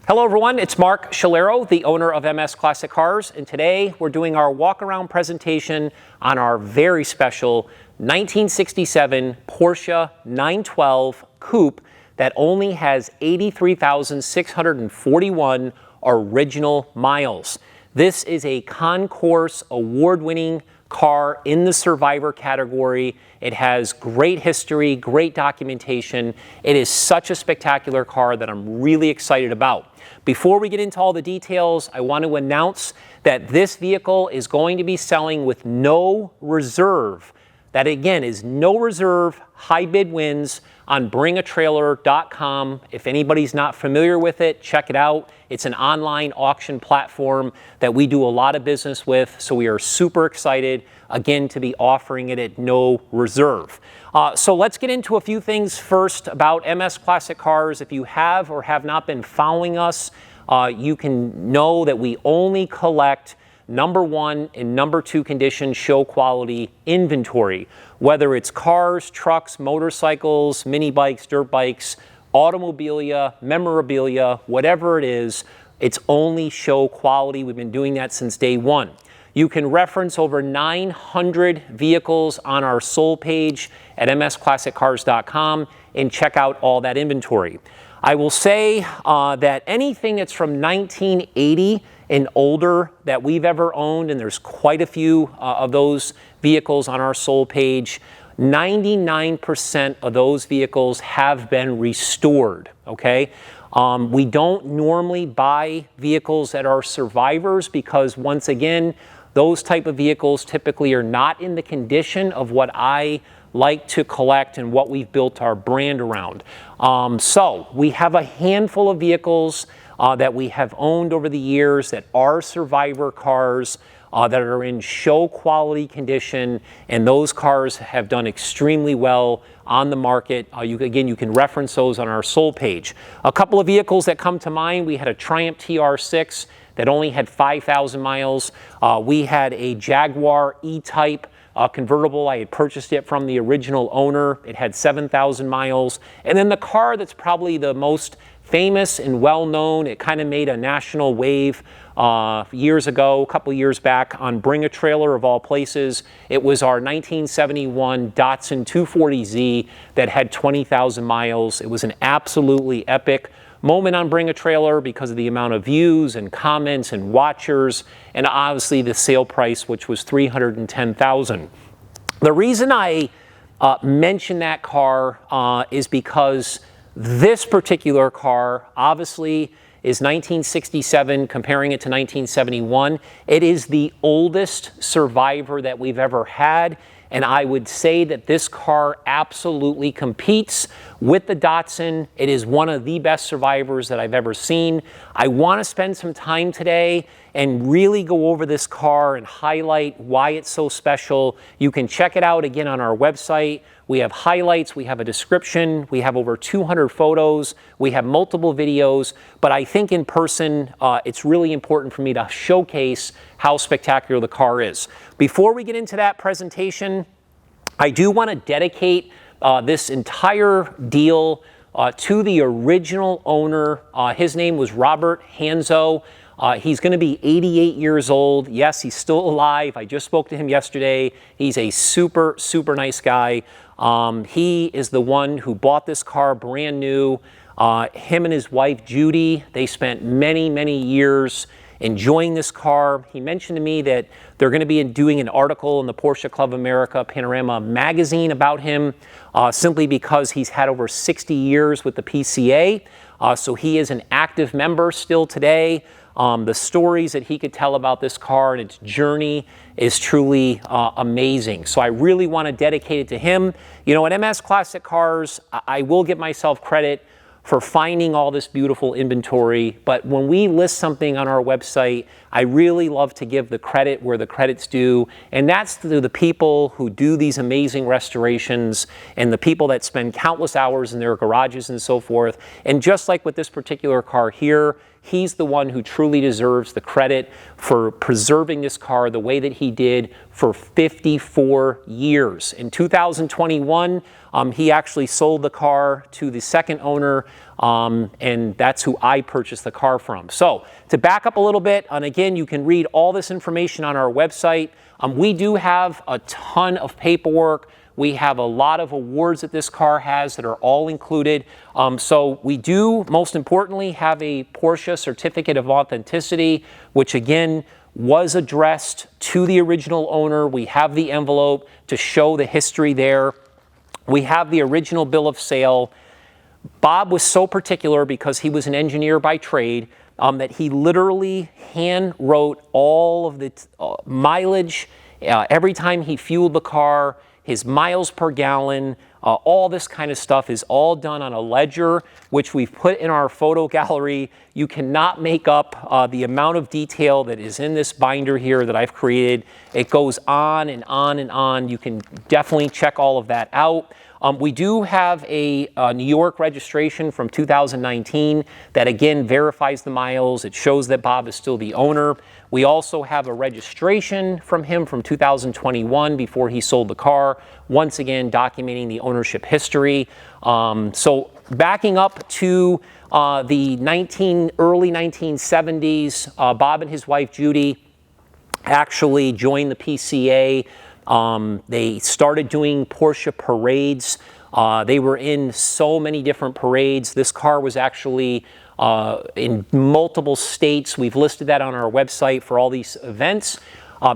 Hello everyone, it's Mark Shalero, the owner of MS Classic Cars, and today we're doing our walk-around presentation on our very special 1967 Porsche 912 Coupe that only has 83,641 original miles. This is a concours award-winning car in the survivor category. It has great history, great documentation. It is such a spectacular car that I'm really excited about. Before we get into all the details, I want to announce that this vehicle is going to be selling with no reserve. That again is no reserve, high bid wins on bringatrailer.com. If anybody's not familiar with it, check it out. It's an online auction platform that we do a lot of business with, so we are super excited, again, to be offering it at no reserve. So let's get into a few things first about MS Classic Cars. If you have or have not been following us, you can know that we only collect number one and number two condition show quality inventory, whether it's cars, trucks, motorcycles, mini bikes, dirt bikes, automobilia, memorabilia, whatever it is, it's only show quality. We've been doing that since day one. You can reference over 900 vehicles on our sold page at msclassiccars.com and check out all that inventory. I will say that anything that's from 1980 and older that we've ever owned, and there's quite a few of those vehicles on our sold page, 99% of those vehicles have been restored, okay? We don't normally buy vehicles that are survivors because, once again, those type of vehicles typically are not in the condition of what I like to collect and what we've built our brand around. So we have a handful of vehicles that we have owned over the years that are survivor cars that are in show quality condition, and those cars have done extremely well on the market. Again, you can reference those on our sold page. A couple of vehicles that come to mind: we had a Triumph TR6 that only had 5,000 miles. We had a Jaguar E-Type convertible. I had purchased it from the original owner. It had 7,000 miles. And then the car that's probably the most famous and well-known, it kind of made a national wave years ago, a couple years back, on Bring a Trailer of all places. It was our 1971 Datsun 240Z that had 20,000 miles. It was an absolutely epic moment on Bring a Trailer because of the amount of views and comments and watchers, and obviously the sale price, which was $310,000. The reason I mention that car is because this particular car obviously is 1967, comparing it to 1971. It is the oldest survivor that we've ever had, and I would say that this car absolutely competes with the Datsun. It is one of the best survivors that I've ever seen. I want to spend some time today and really go over this car and highlight why it's so special. You can check it out again on our website. We have highlights, we have a description, we have over 200 photos, we have multiple videos, but I think in person, it's really important for me to showcase how spectacular the car is. Before we get into that presentation, I do want to dedicate this entire deal to the original owner. His name was Robert Hanzo. He's going to be 88 years old. Yes, he's still alive. I just spoke to him yesterday. He's a super, super nice guy. He is the one who bought this car brand new. Him and his wife, Judy, they spent many, many years enjoying this car. He mentioned to me that they're going to be doing an article in the Porsche Club of America Panorama magazine about him, simply because he's had over 60 years with the PCA. So he is an active member still today. The stories that he could tell about this car and its journey is truly amazing. So I really want to dedicate it to him. You know, at MS Classic Cars, I will give myself credit for finding all this beautiful inventory, but when we list something on our website, I really love to give the credit where the credit's due, and that's to the people who do these amazing restorations and the people that spend countless hours in their garages and so forth. And just like with this particular car here, he's the one who truly deserves the credit for preserving this car the way that he did for 54 years. In 2021, he actually sold the car to the second owner, and that's who I purchased the car from. So to back up a little bit, and again, you can read all this information on our website. We do have a ton of paperwork. We have a lot of awards that this car has that are all included. So we do, most importantly, have a Porsche Certificate of Authenticity, which again was addressed to the original owner. We have the envelope to show the history there. We have the original bill of sale. Bob was so particular because he was an engineer by trade that he literally hand wrote all of the mileage every time he fueled the car, his miles per gallon, all this kind of stuff is all done on a ledger, which we've put in our photo gallery. You cannot make up the amount of detail that is in this binder here that I've created. It goes on and on and on. You can definitely check all of that out. We do have a New York registration from 2019 that again verifies the miles. It shows that Bob is still the owner. We also have a registration from him from 2021 before he sold the car, once again documenting the ownership history. So backing up to the early 1970s, Bob and his wife Judy actually joined the PCA. They started doing Porsche parades. They were in so many different parades. This car was actually in multiple states. We've listed that on our website for all these events.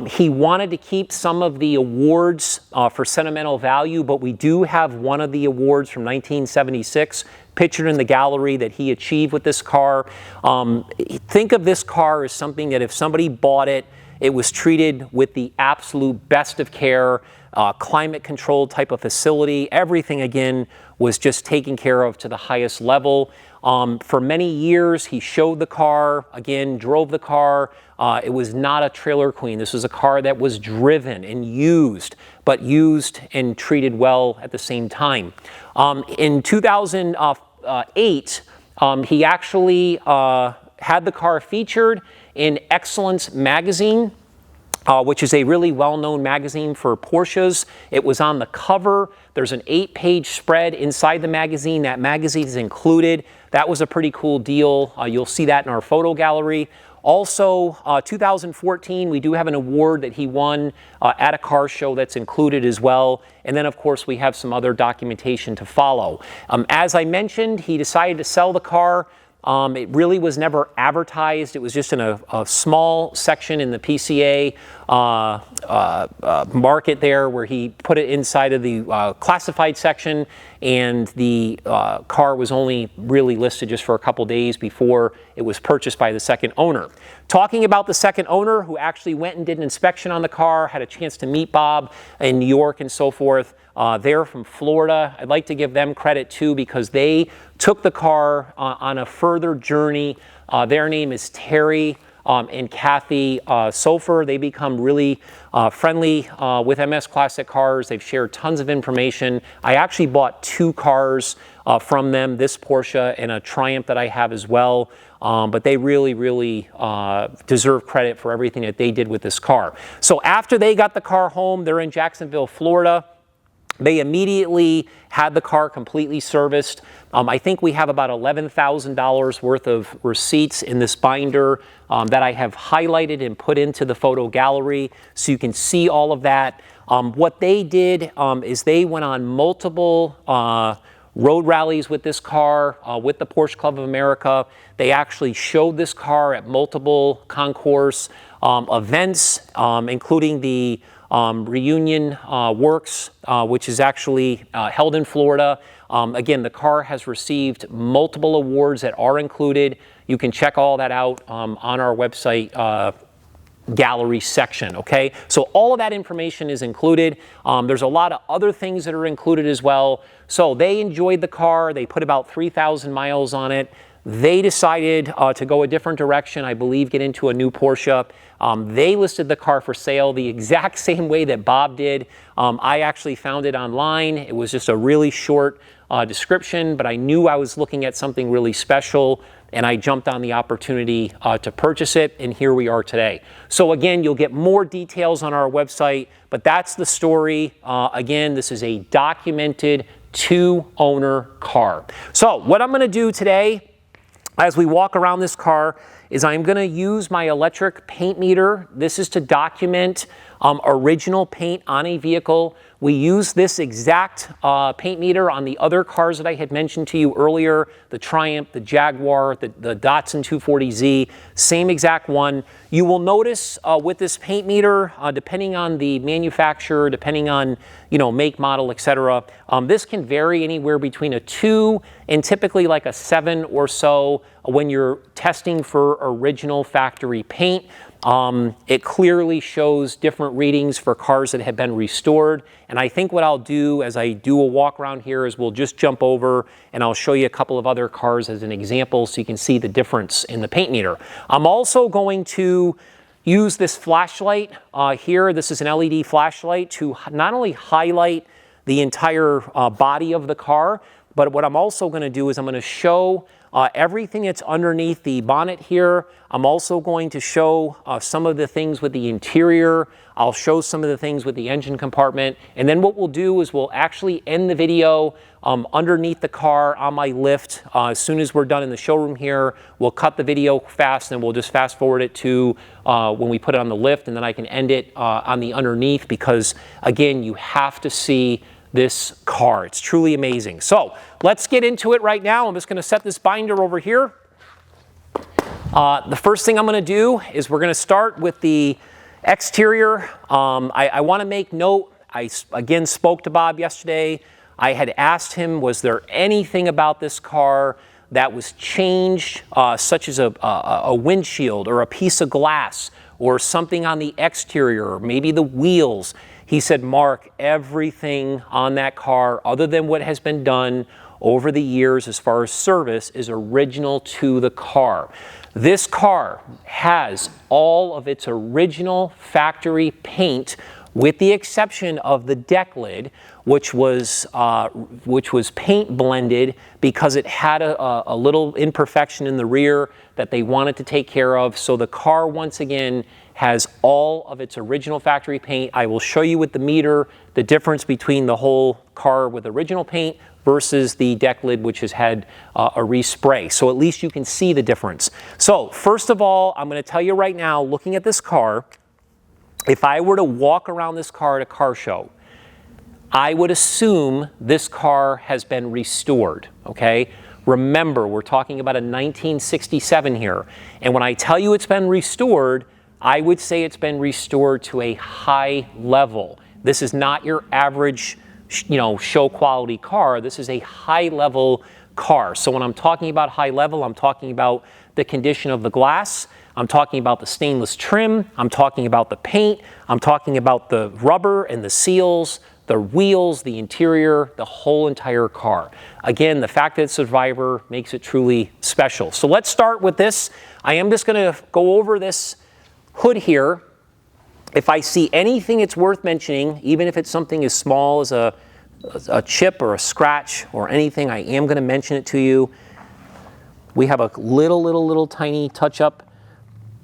He wanted to keep some of the awards for sentimental value, but we do have one of the awards from 1976 pictured in the gallery that he achieved with this car. Think of this car as something that if somebody bought it, it was treated with the absolute best of care, climate controlled type of facility. Everything, again, was just taken care of to the highest level. For many years, he showed the car, again, drove the car. It was not a trailer queen. This was a car that was driven and used, but used and treated well at the same time. In 2008, he actually had the car featured in Excellence magazine, which is a really well-known magazine for Porsches. It was on the cover. There's an 8-page spread inside the magazine. That magazine is included. That was a pretty cool deal. You'll see that in our photo gallery. Also, 2014, we do have an award that he won at a car show that's included as well. And then, of course, we have some other documentation to follow. As I mentioned, he decided to sell the car. It really was never advertised. It was just in a small section in the PCA market there where he put it inside of the classified section, and the car was only really listed just for a couple days before it was purchased by the second owner. Talking about the second owner who actually went and did an inspection on the car, had a chance to meet Bob in New York and so forth. They're from Florida. I'd like to give them credit too because they took the car on a further journey. Their name is Terry and Kathy Sofer. They become really friendly with MS Classic Cars. They've shared tons of information. I actually bought 2 cars from them, this Porsche and a Triumph that I have as well. But they really, really deserve credit for everything that they did with this car. So after they got the car home, they're in Jacksonville, Florida. They immediately had the car completely serviced. I think we have about $11,000 worth of receipts in this binder that I have highlighted and put into the photo gallery so you can see all of that. What they did is they went on multiple road rallies with this car, with the Porsche Club of America. They actually showed this car at multiple concours events, including the Reunion Works, which is actually held in Florida. Again, the car has received multiple awards that are included. You can check all that out on our website gallery section, okay? So all of that information is included. There's a lot of other things that are included as well. So they enjoyed the car. They put about 3,000 miles on it. They decided to go a different direction, I believe, get into a new Porsche. They listed the car for sale the exact same way that Bob did. I actually found it online. It was just a really short description, but I knew I was looking at something really special, and I jumped on the opportunity to purchase it, and here we are today. So again, you'll get more details on our website, but that's the story. Again, this is a documented 2-owner car. So what I'm going to do today as we walk around this car is I'm going to use my electric paint meter. This is to document original paint on a vehicle. We use this exact paint meter on the other cars that I had mentioned to you earlier, the Triumph, the Jaguar, the Datsun 240Z, same exact one. You will notice with this paint meter, depending on the manufacturer, depending on make, model, etc., this can vary anywhere between a 2 and typically like a 7 or so when you're testing for original factory paint. It clearly shows different readings for cars that have been restored. And I think what I'll do as I do a walk around here is we'll just jump over and I'll show you a couple of other cars as an example so you can see the difference in the paint meter. I'm also going to use this flashlight here. This is an LED flashlight to not only highlight the entire body of the car, but what I'm also going to do is I'm going to show everything that's underneath the bonnet here. I'm also going to show some of the things with the interior. I'll show some of the things with the engine compartment. And then what we'll do is we'll actually end the video underneath the car on my lift. As soon as we're done in the showroom here, we'll cut the video fast and we'll just fast forward it to when we put it on the lift, and then I can end it on the underneath because, again, you have to see this car. It's truly amazing. So let's get into it right now. I'm just going to set this binder over here. The first thing I'm going to do is we're going to start with the exterior. I want to make note, I again spoke to Bob yesterday. I had asked him, was there anything about this car that was changed, such as a windshield or a piece of glass or something on the exterior, or maybe the wheels. He said, Mark, everything on that car, other than what has been done over the years as far as service, is original to the car. This car has all of its original factory paint, with the exception of the deck lid, which was paint blended because it had a little imperfection in the rear that they wanted to take care of. So the car, once again, has all of its original factory paint. I will show you with the meter the difference between the whole car with original paint versus the deck lid, which has had a respray. So at least you can see the difference. So first of all, I'm going to tell you right now, looking at this car, if I were to walk around this car at a car show, I would assume this car has been restored, okay? Remember, we're talking about a 1967 here. And when I tell you it's been restored, I would say it's been restored to a high level. This is not your average, show quality car. This is a high level car. So when I'm talking about high level, I'm talking about the condition of the glass. I'm talking about the stainless trim. I'm talking about the paint. I'm talking about the rubber and the seals, the wheels, the interior, the whole entire car. Again, the fact that it's a Survivor makes it truly special. So let's start with this. I am just going to go over this hood here. If I see anything it's worth mentioning, even if it's something as small as a chip or a scratch or anything, I am going to mention it to you. We have a little tiny touch-up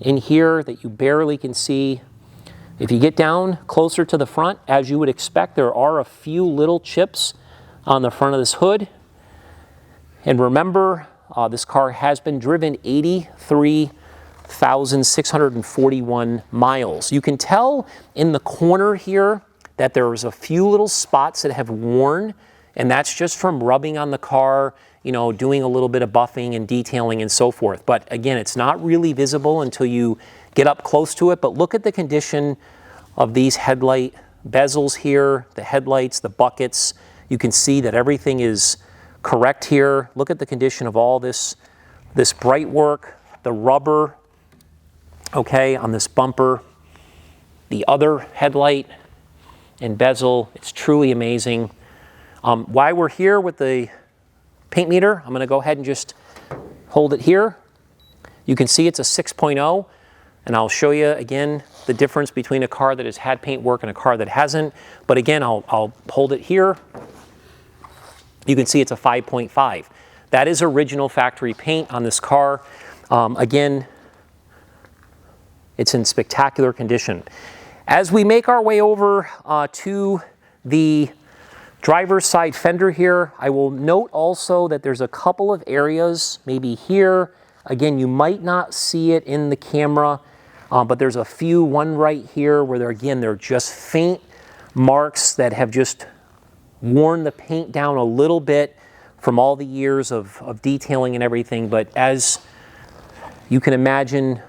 in here that you barely can see. If you get down closer to the front, as you would expect, there are a few little chips on the front of this hood. And remember, this car has been driven 83,641 miles. You can tell in the corner here that there's a few little spots that have worn, and that's just from rubbing on the car, doing a little bit of buffing and detailing and so forth. But again, it's not really visible until you get up close to it. But look at the condition of these headlight bezels here, the headlights, the buckets. You can see that everything is correct here. Look at the condition of all this bright work, the rubber, okay, on this bumper, the other headlight and bezel. It's truly amazing. While we're here with the paint meter, I'm going to go ahead and just hold it here. You can see it's a 6.0, and I'll show you again the difference between a car that has had paint work and a car that hasn't. But again, I'll hold it here. You can see it's a 5.5. That is original factory paint on this car. Again, it's in spectacular condition. As we make our way over to the driver's side fender here. I will note also that there's a couple of areas, maybe here. Again, you might not see it in the camera, but there's a few, one right here where they're just faint marks that have just worn the paint down a little bit from all the years of detailing and everything. But as you can imagine,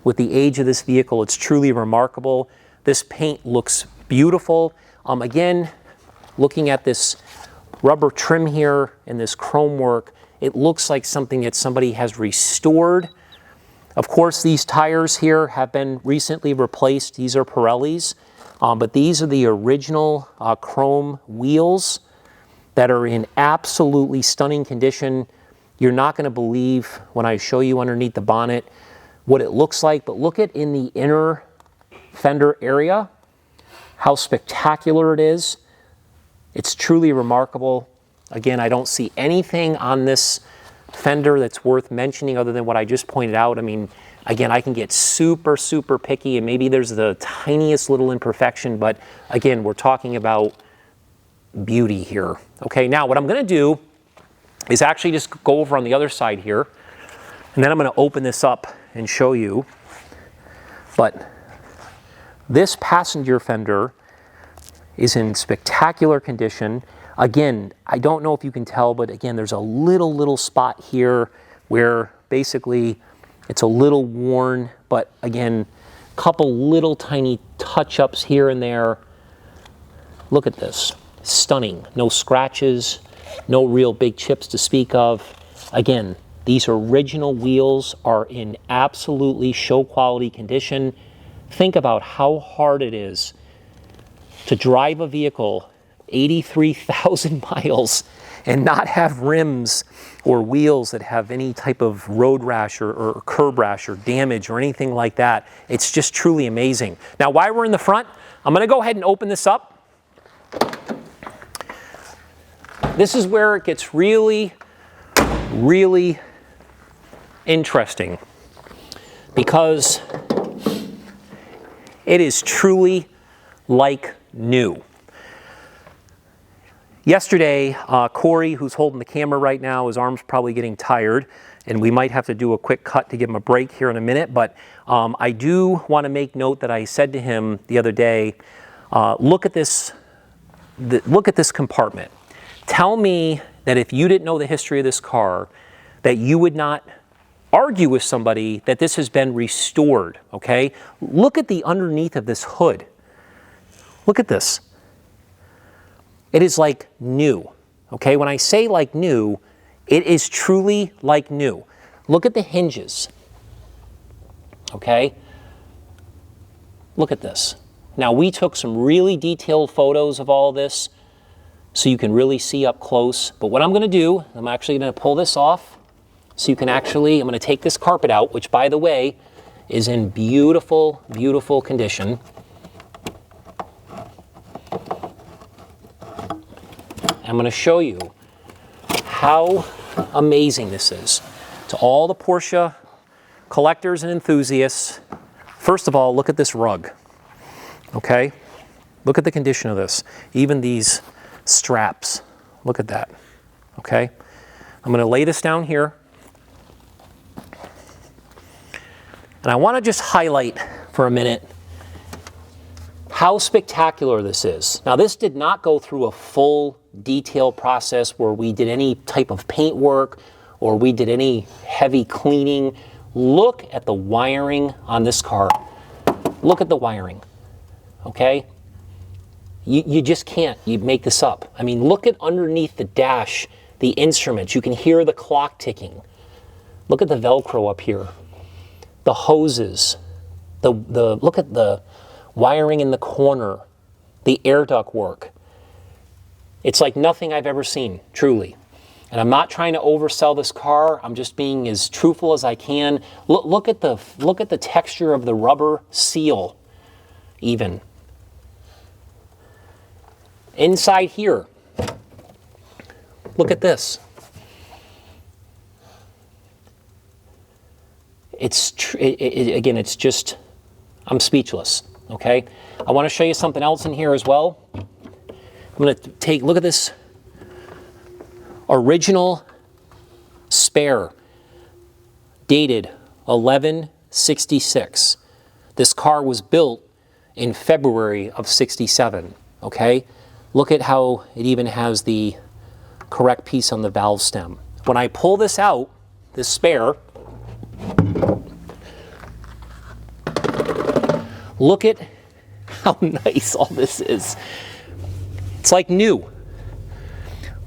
with the age of this vehicle, it's truly remarkable. This paint looks beautiful. Again, looking at this rubber trim here and this chrome work, it looks like something that somebody has restored. Of course, these tires here have been recently replaced. These are Pirellis, but these are the original chrome wheels that are in absolutely stunning condition. You're not going to believe when I show you underneath the bonnet what it looks like, but look at in the inner fender area, how spectacular it is. It's truly remarkable. Again, I don't see anything on this fender that's worth mentioning other than what I just pointed out. I mean, again, I can get super, super picky, and maybe there's the tiniest little imperfection, but again, we're talking about beauty here. Okay, now what I'm gonna do is actually just go over on the other side here, and then I'm gonna open this up and show you. But this passenger fender is in spectacular condition. Again, I don't know if you can tell, but again, there's a little spot here where basically it's a little worn, but again, couple little tiny touch-ups here and there. Look at this, stunning. No scratches, no real big chips to speak of. Again, these original wheels are in absolutely show quality condition. Think about how hard it is to drive a vehicle 83,000 miles and not have rims or wheels that have any type of road rash or curb rash or damage or anything like that. It's just truly amazing. Now, while we're in the front, I'm gonna go ahead and open this up. This is where it gets really, really interesting, because it is truly like new. Yesterday, Corey, who's holding the camera right now, his arm's probably getting tired, and we might have to do a quick cut to give him a break here in a minute, but I do want to make note that I said to him the other day, look at this compartment. Tell me that if you didn't know the history of this car, that you would not argue with somebody that this has been restored, okay? Look at the underneath of this hood. Look at this. It is like new, okay? When I say like new, it is truly like new. Look at the hinges, okay? Look at this. Now, we took some really detailed photos of all this so you can really see up close. But what I'm gonna do, I'm actually gonna pull this off so you can actually, I'm gonna take this carpet out, which by the way, is in beautiful, beautiful condition. I'm going to show you how amazing this is to all the Porsche collectors and enthusiasts. First of all, look at this rug, okay? Look at the condition of this. Even these straps, look at that, okay? I'm going to lay this down here. And I want to just highlight for a minute how spectacular this is. Now, this did not go through a full detail process where we did any type of paint work or we did any heavy cleaning. Look at the wiring on this car. Look at the wiring, okay? You just can't, you make this up. I mean, look at underneath the dash, the instruments. You can hear the clock ticking. Look at the Velcro up here. The hoses, look at the wiring in the corner, the air duct work. It's like nothing I've ever seen, truly. And I'm not trying to oversell this car. I'm just being as truthful as I can. Look at the texture of the rubber seal, even. Inside here, look at this. Again, it's just, I'm speechless, okay? I want to show you something else in here as well. going to look at this original spare, dated 11/66. This car was built in February of 67, okay? Look at how it even has the correct piece on the valve stem. When I pull this out, this spare, look at how nice all this is. It's like new.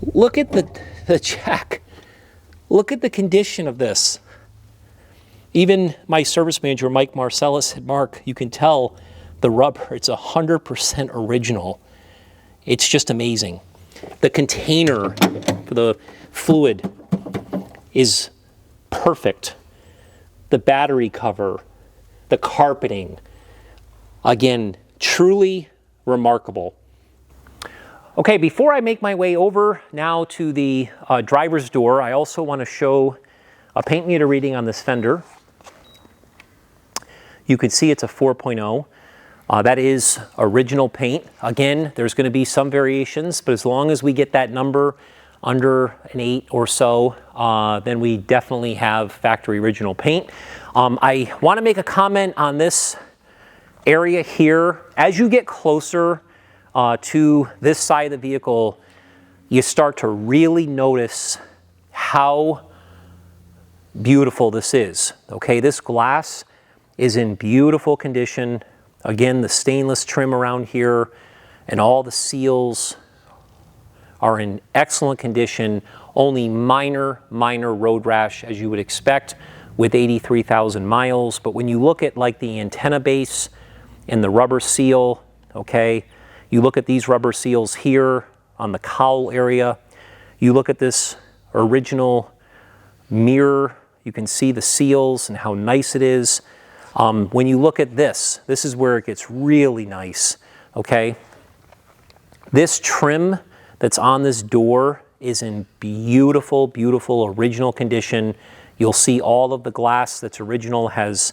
Look at the jack. Look at the condition of this. Even my service manager, Mike Marcellus, said, Mark, you can tell the rubber, it's 100% original. It's just amazing. The container for the fluid is perfect. The battery cover, the carpeting, again, truly remarkable. Okay, before I make my way over now to the driver's door, I also want to show a paint meter reading on this fender. You can see it's a 4.0. That is original paint. Again, there's going to be some variations, but as long as we get that number under an 8 or so, then we definitely have factory original paint. I want to make a comment on this area here. As you get closer to this side of the vehicle, you start to really notice how beautiful this is. Okay, this glass is in beautiful condition. Again, the stainless trim around here and all the seals are in excellent condition. Only minor road rash, as you would expect with 83,000 miles. But when you look at like the antenna base and the rubber seal, okay, you look at these rubber seals here on the cowl area, you look at this original mirror, you can see the seals and how nice it is. When you look at this is where it gets really nice, okay? This trim that's on this door is in beautiful, beautiful original condition. You'll see all of the glass that's original, has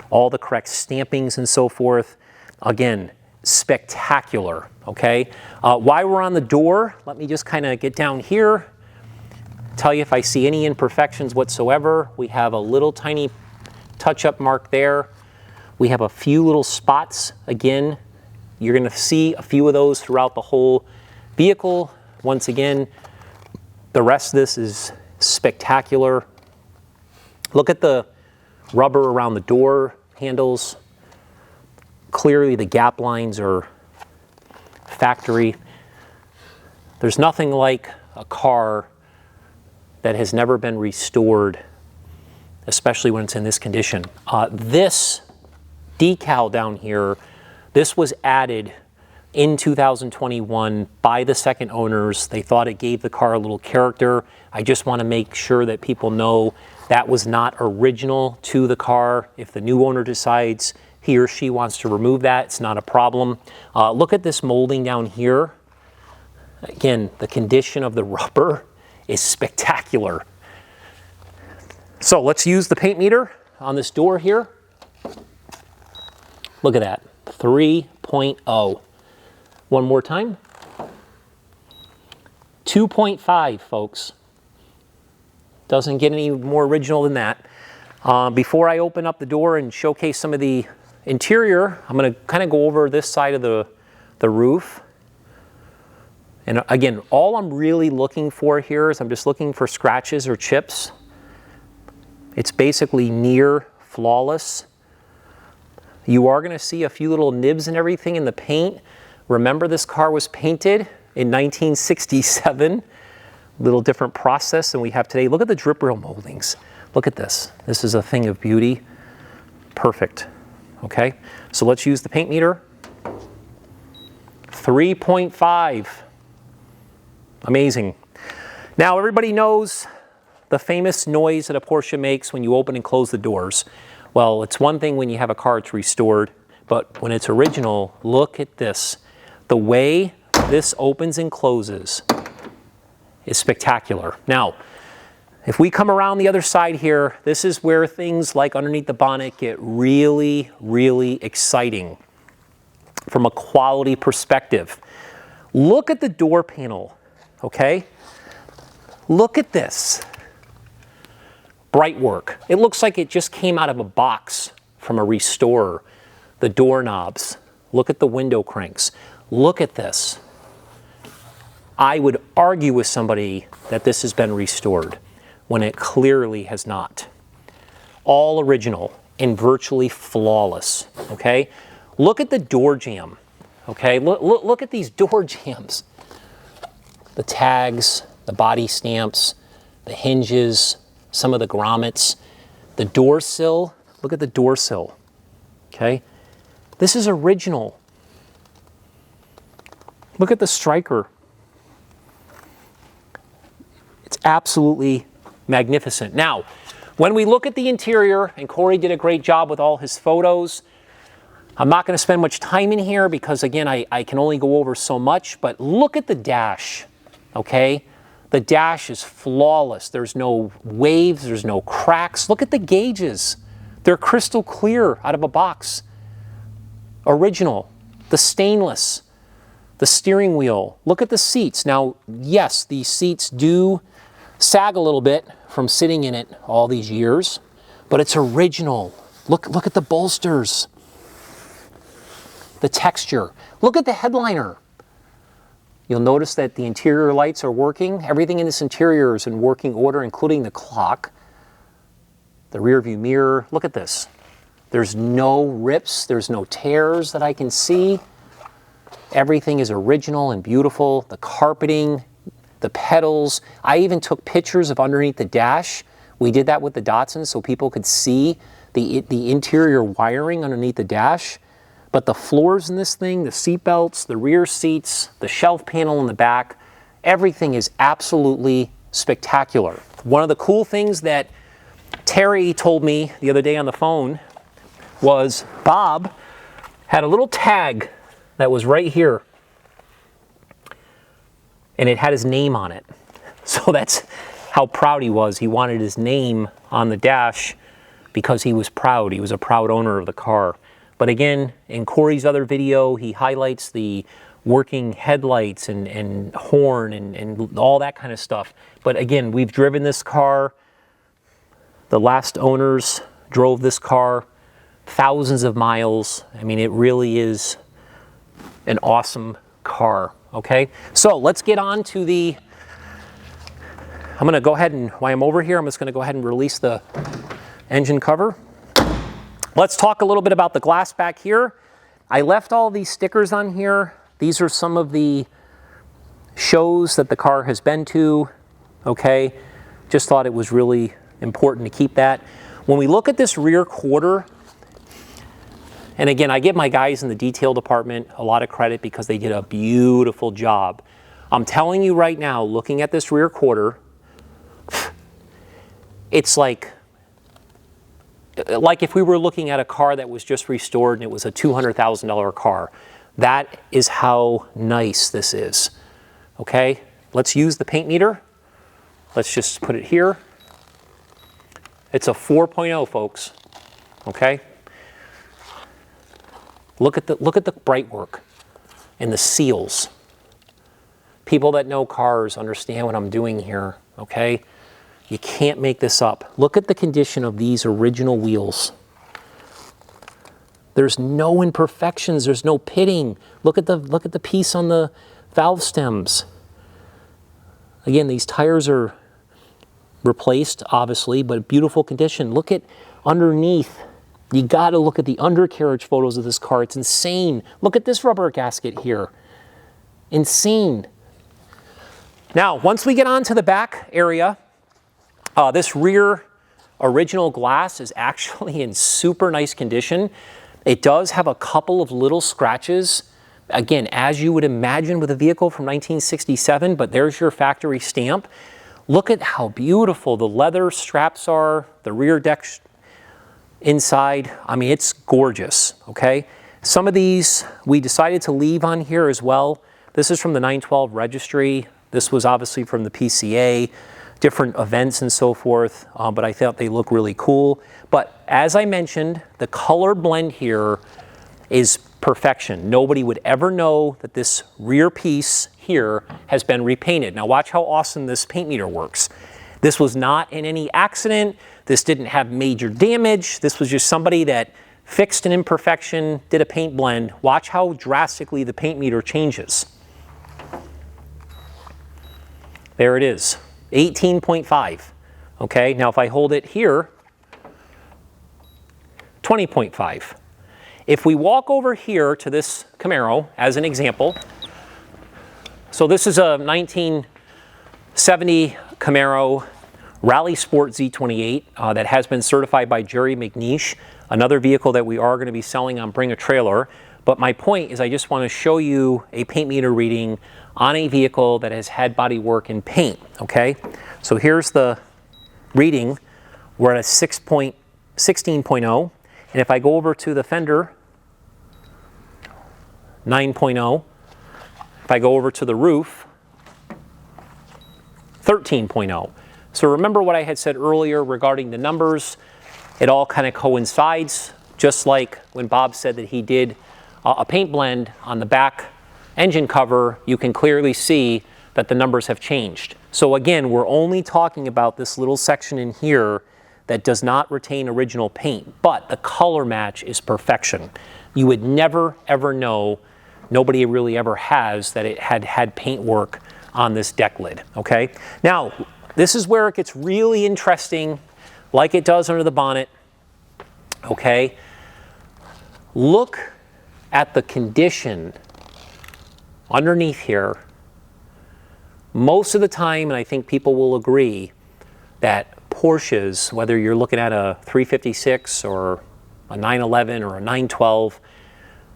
all the correct stampings and so forth. Again, spectacular, okay? While we're on the door, let me just kind of get down here, tell you if I see any imperfections whatsoever. We have a little tiny touch-up mark there. We have a few little spots. Again, you're going to see a few of those throughout the whole vehicle. Once again, the rest of this is spectacular. Look at the rubber around the door handles. Clearly the gap lines are factory. There's nothing like a car that has never been restored, especially when it's in this condition. This decal down here, this was added in 2021 by the second owners. They thought it gave the car a little character. I just want to make sure that people know that was not original to the car. If the new owner decides he or she wants to remove that, it's not a problem. Look at this molding down here. Again, the condition of the rubber is spectacular. So let's use the paint meter on this door here. Look at that, 3.0. One more time. 2.5, folks. Doesn't get any more original than that. Before I open up the door and showcase some of the interior, I'm going to kind of go over this side of the roof. And again, all I'm really looking for here is I'm just looking for scratches or chips. It's basically near flawless. You are going to see a few little nibs and everything in the paint. Remember, this car was painted in 1967. Little different process than we have today. Look at the drip rail moldings. Look at this. This is a thing of beauty. Perfect. Okay, so let's use the paint meter. 3.5. Amazing. Now everybody knows the famous noise that a Porsche makes when you open and close the doors. Well, it's one thing when you have a car that's restored, but when it's original, look at this. The way this opens and closes is spectacular. Now, if we come around the other side here, this is where things like underneath the bonnet get really, really exciting from a quality perspective. Look at the door panel, okay? Look at this. Bright work. It looks like it just came out of a box from a restorer. The doorknobs. Look at the window cranks. Look at this. I would argue with somebody that this has been restored when it clearly has not. All original and virtually flawless, okay? Look at the door jamb, okay? Look at these door jambs. The tags, the body stamps, the hinges, some of the grommets, the door sill. Look at the door sill, okay? This is original. Look at the striker. It's absolutely magnificent. Now, when we look at the interior, and Corey did a great job with all his photos, I'm not going to spend much time in here because, again, I can only go over so much, but look at the dash, okay? The dash is flawless. There's no waves, there's no cracks. Look at the gauges. They're crystal clear out of a box. Original. The stainless. The steering wheel. Look at the seats. Now, yes, these seats do sag a little bit from sitting in it all these years, but it's original. Look at the bolsters. The texture. Look at the headliner. You'll notice that the interior lights are working. Everything in this interior is in working order, including the clock. The rear view mirror. Look at this. There's no rips. There's no tears that I can see. Everything is original and beautiful. The carpeting, the pedals. I even took pictures of underneath the dash. We did that with the Datsun so people could see the interior wiring underneath the dash. But the floors in this thing, the seat belts, the rear seats, the shelf panel in the back, everything is absolutely spectacular. One of the cool things that Terry told me the other day on the phone was Bob had a little tag that was right here, and it had his name on it. So that's how proud he was. He wanted his name on the dash because he was proud. He was a proud owner of the car. But again, in Corey's other video, he highlights the working headlights and horn and all that kind of stuff. But again, we've driven this car. The last owners drove this car thousands of miles. I mean, it really is an awesome car, okay? So let's get on to the, I'm gonna go ahead and, while I'm over here, I'm just gonna go ahead and release the engine cover. Let's talk a little bit about the glass back here. I left all these stickers on here. These are some of the shows that the car has been to, okay? Just thought it was really important to keep that. When we look at this rear quarter, and again, I give my guys in the detail department a lot of credit because they did a beautiful job. I'm telling you right now, looking at this rear quarter, it's like if we were looking at a car that was just restored and it was a $200,000 car. That is how nice this is. Okay, let's use the paint meter. Let's just put it here. It's a 4.0, folks. Okay. Look at the bright work and the seals. People that know cars understand what I'm doing here, okay? You can't make this up. Look at the condition of these original wheels. There's no imperfections, there's no pitting. Look at the piece on the valve stems. Again, these tires are replaced, obviously, but beautiful condition. Look at underneath. You gotta look at the undercarriage photos of this car. It's insane. Look at this rubber gasket here. Insane. Now, once we get onto the back area, this rear original glass is actually in super nice condition. It does have a couple of little scratches. Again, as you would imagine with a vehicle from 1967, but there's your factory stamp. Look at how beautiful the leather straps are, the rear deck inside. I mean, it's gorgeous, okay? Some of these we decided to leave on here as well. This is from the 912 registry. This was obviously from the PCA, different events and so forth, but I thought they look really cool. But as I mentioned, the color blend here is perfection. Nobody would ever know that this rear piece here has been repainted. Now watch how awesome this paint meter works. This was not in any accident. This didn't have major damage. This was just somebody that fixed an imperfection, did a paint blend. Watch how drastically the paint meter changes. There it is, 18.5. Okay, now if I hold it here, 20.5. If we walk over here to this Camaro as an example, so this is a 1970 Camaro Rally Sport Z28 that has been certified by Jerry McNeish, another vehicle that we are going to be selling on Bring a Trailer. But my point is I just want to show you a paint meter reading on a vehicle that has had body work and paint, okay? So here's the reading. We're at a 16.0. And if I go over to the fender, 9.0. If I go over to the roof, 13.0. So remember what I had said earlier regarding the numbers. It all kind of coincides, just like when Bob said that he did a paint blend on the back engine cover. You can clearly see that the numbers have changed. So again, we're only talking about this little section in here that does not retain original paint, but the color match is perfection. You would never ever know, nobody really ever has, that it had had paint work on this deck lid, okay? Now, this is where it gets really interesting, like it does under the bonnet, okay? Look at the condition underneath here. Most of the time, and I think people will agree, that Porsches, whether you're looking at a 356 or a 911 or a 912,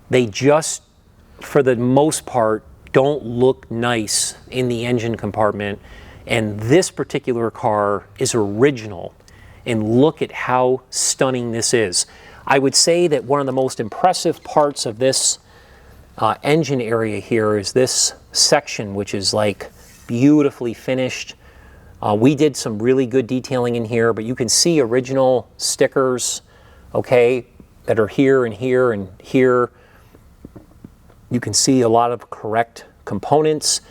they just, for the most part, don't look nice in the engine compartment. And this particular car is original. And look at how stunning this is. I would say that one of the most impressive parts of this engine area here is this section, which is like beautifully finished. We did some really good detailing in here, but you can see original stickers, okay, that are here and here and here. You can see a lot of correct components.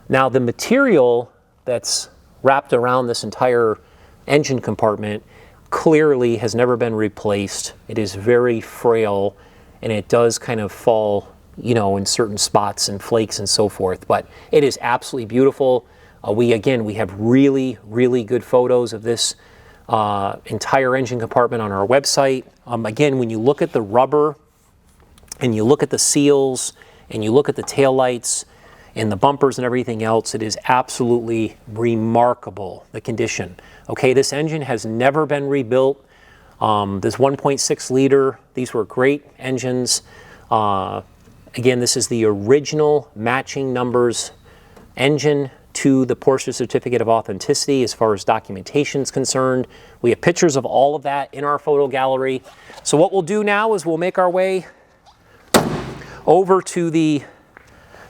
Now the material that's wrapped around this entire engine compartment clearly has never been replaced. It is very frail and it does kind of fall, you know, in certain spots and flakes and so forth, but it is absolutely beautiful. We have really, really good photos of this entire engine compartment on our website. Again, when you look at the rubber and you look at the seals and you look at the taillights and the bumpers and everything else, it is absolutely remarkable, the condition. Okay, this engine has never been rebuilt. This 1.6 liter, these were great engines. Again, this is the original matching numbers engine to the Porsche Certificate of Authenticity as far as documentation is concerned. We have pictures of all of that in our photo gallery. So what we'll do now is we'll make our way over to the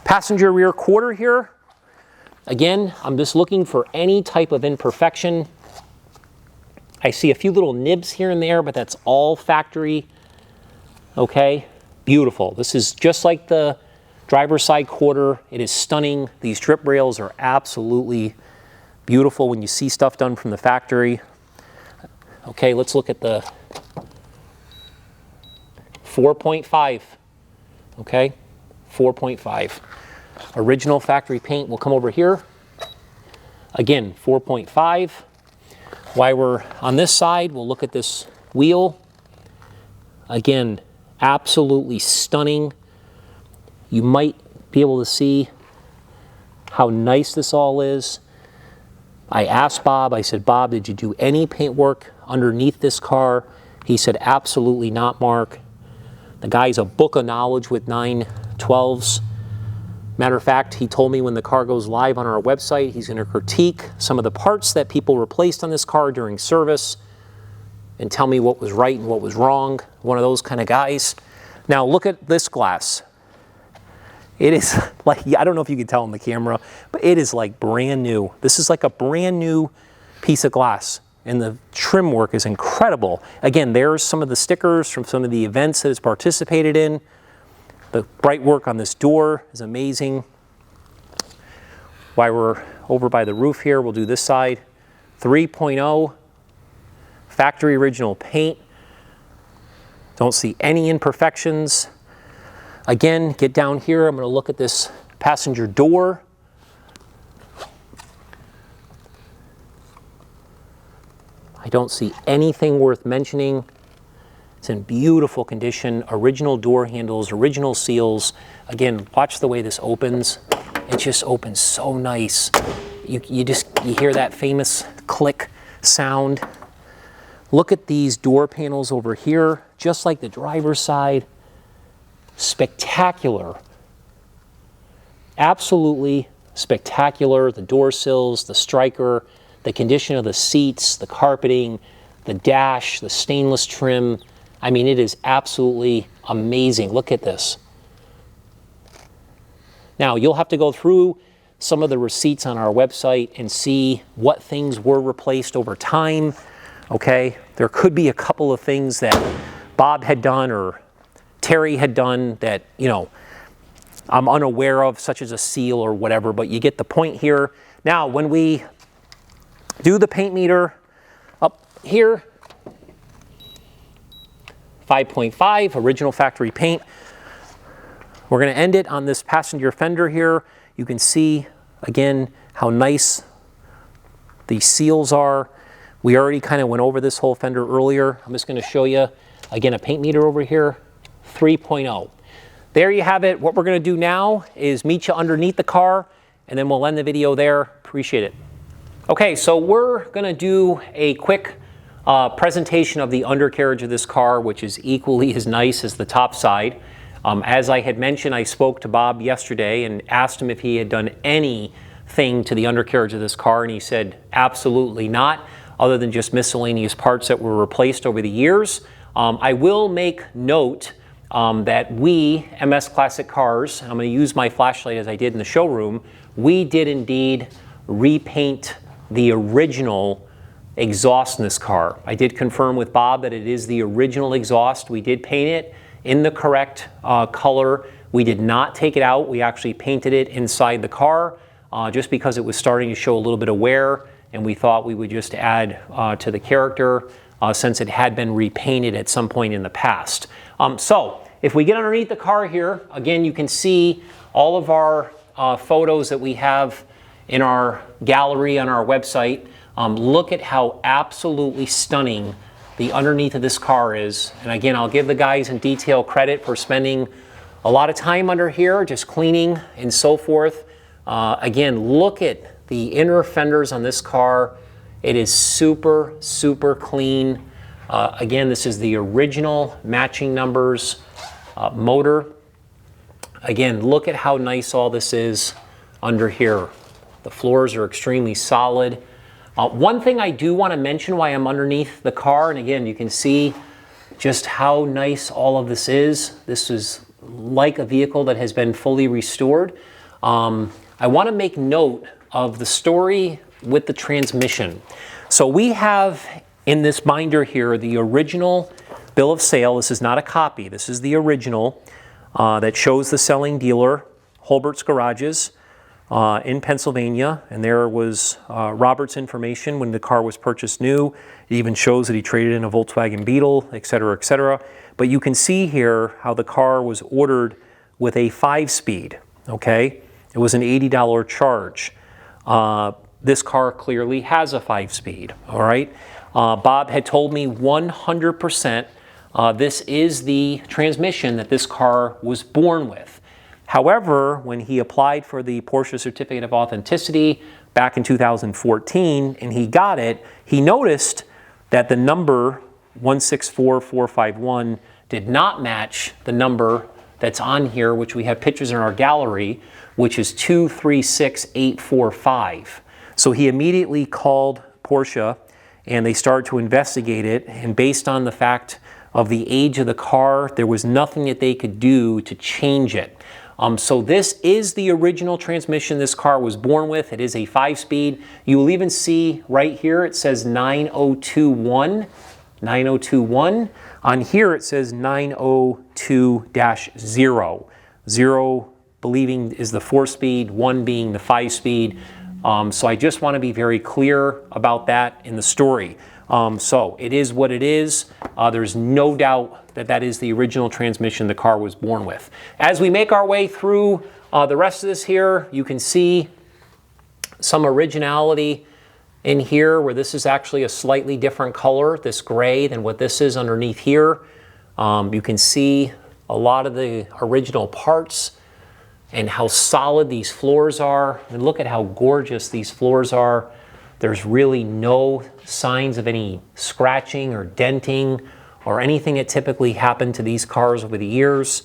passenger rear quarter here. Again, I'm just looking for any type of imperfection. I see a few little nibs here and there, but that's all factory. Okay, beautiful. This is just like the driver's side quarter. It is stunning. These drip rails are absolutely beautiful when you see stuff done from the factory. Okay, let's look at the 4.5. Okay, 4.5. Original factory paint will come over here. Again, 4.5. While we're on this side, we'll look at this wheel. Again, absolutely stunning. You might be able to see how nice this all is. I asked Bob, I said, Bob, did you do any paint work underneath this car? He said, absolutely not, Mark. The guy's a book of knowledge with 912s. Matter of fact, he told me when the car goes live on our website, he's going to critique some of the parts that people replaced on this car during service and tell me what was right and what was wrong. One of those kind of guys. Now look at this glass. It is like, I don't know if you can tell on the camera, but it is like brand new. This is like a brand new piece of glass. And the trim work is incredible. Again, there's some of the stickers from some of the events that it's participated in. The bright work on this door is amazing. While we're over by the roof here, we'll do this side. 3.0, factory original paint. Don't see any imperfections. Again, get down here, I'm going to look at this passenger door. I don't see anything worth mentioning. It's in beautiful condition, original door handles, original seals. Again, watch the way this opens. It just opens so nice. You hear that famous click sound. Look at these door panels over here, just like the driver's side. Spectacular. Absolutely spectacular. The door sills, the striker, the condition of the seats, the carpeting, the dash, the stainless trim. I mean, it is absolutely amazing. Look at this. Now, you'll have to go through some of the receipts on our website and see what things were replaced over time, okay? There could be a couple of things that Bob had done or Terry had done that, you know, I'm unaware of, such as a seal or whatever, but you get the point here. Now, when we do the paint meter up here, 5.5, original factory paint. We're going to end it on this passenger fender here. You can see, again, how nice the seals are. We already kind of went over this whole fender earlier. I'm just going to show you, again, a paint meter over here, 3.0. There you have it. What we're going to do now is meet you underneath the car, and then we'll end the video there. Appreciate it. Okay, so we're going to do a quick presentation of the undercarriage of this car, which is equally as nice as the top side. As I had mentioned, I spoke to Bob yesterday and asked him if he had done anything to the undercarriage of this car, and he said absolutely not, other than just miscellaneous parts that were replaced over the years. I will make note that we, MS Classic Cars, and I'm going to use my flashlight as I did in the showroom, we did indeed repaint the original exhaust in this car. I did confirm with Bob that it is the original exhaust. We did paint it in the correct color. We did not take it out. We actually painted it inside the car just because it was starting to show a little bit of wear, and we thought we would just add to the character since it had been repainted at some point in the past. So if we get underneath the car here, again, you can see all of our photos that we have in our gallery on our website. Look at how absolutely stunning the underneath of this car is. And again, I'll give the guys in detail credit for spending a lot of time under here, just cleaning and so forth. Again, look at the inner fenders on this car. It is super, super clean. Again, this is the original matching numbers motor. Again, look at how nice all this is under here. The floors are extremely solid. One thing I do want to mention while I'm underneath the car, and again, you can see just how nice all of this is. This is like a vehicle that has been fully restored. I want to make note of the story with the transmission. So we have in this binder here the original bill of sale. This is not a copy. This is the original that shows the selling dealer, Holbert's Garages, in Pennsylvania, and there was Robert's information when the car was purchased new. It even shows that he traded in a Volkswagen Beetle, etc., etc. But you can see here how the car was ordered with a 5-speed, okay? It was an $80 charge. This car clearly has a 5-speed, all right? Bob had told me 100% this is the transmission that this car was born with. However, when he applied for the Porsche Certificate of Authenticity back in 2014 and he got it, he noticed that the number 164451 did not match the number that's on here, which we have pictures in our gallery, which is 236845. So he immediately called Porsche and they started to investigate it, and based on the fact of the age of the car, there was nothing that they could do to change it. So this is the original transmission this car was born with. It is a 5-speed. You will even see right here it says 9021. 9021. On here it says 902-0. 0 believing is the 4-speed, 1 being the 5-speed. So I just want to be very clear about that in the story. So it is what it is. There's no doubt that that is the original transmission the car was born with. As we make our way through the rest of this here, you can see some originality in here where this is actually a slightly different color, this gray, than what this is underneath here. You can see a lot of the original parts and how solid these floors are. And look at how gorgeous these floors are. There's really no signs of any scratching or denting or anything that typically happened to these cars over the years.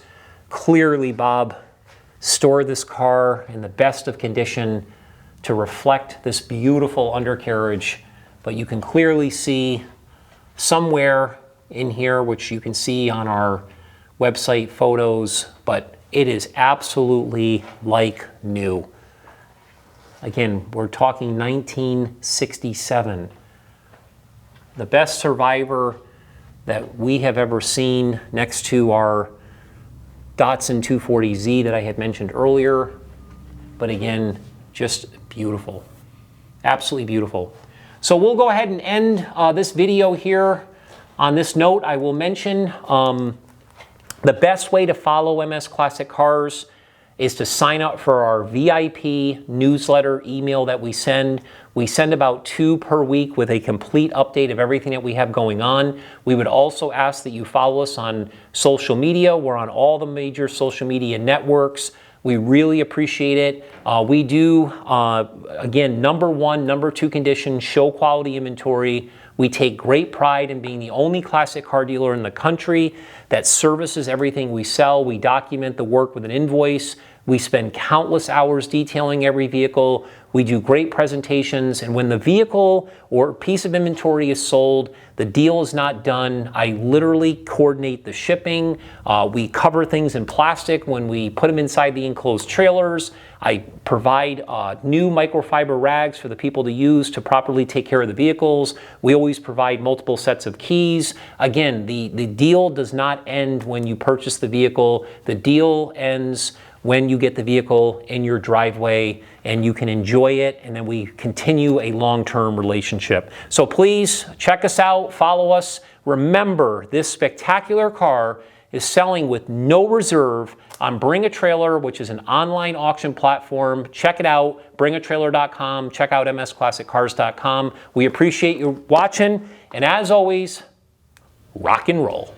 Clearly, Bob stored this car in the best of condition to reflect this beautiful undercarriage, but you can clearly see somewhere in here, which you can see on our website photos, but it is absolutely like new. Again, we're talking 1967. The best Survivor that we have ever seen, next to our Datsun 240Z that I had mentioned earlier, but again, just beautiful, absolutely beautiful. So we'll go ahead and end this video here. On this note, I will mention the best way to follow MS Classic Cars is to sign up for our VIP newsletter email that we send. We send about 2 per week with a complete update of everything that we have going on. We would also ask that you follow us on social media. We're on all the major social media networks. We really appreciate it. We do, again, number 1, number 2 condition, show quality inventory. We take great pride in being the only classic car dealer in the country that services everything we sell. We document the work with an invoice. We spend countless hours detailing every vehicle. We do great presentations, and when the vehicle or piece of inventory is sold, the deal is not done. I literally coordinate the shipping. We cover things in plastic when we put them inside the enclosed trailers. I provide new microfiber rags for the people to use to properly take care of the vehicles. We always provide multiple sets of keys. Again, the deal does not end when you purchase the vehicle. The deal ends when you get the vehicle in your driveway and you can enjoy it, and then we continue a long-term relationship. So please check us out, follow us. Remember, this spectacular car is selling with no reserve on Bring a Trailer, which is an online auction platform. Check it out, bringatrailer.com. Check out msclassiccars.com. We appreciate you watching, and as always, rock and roll.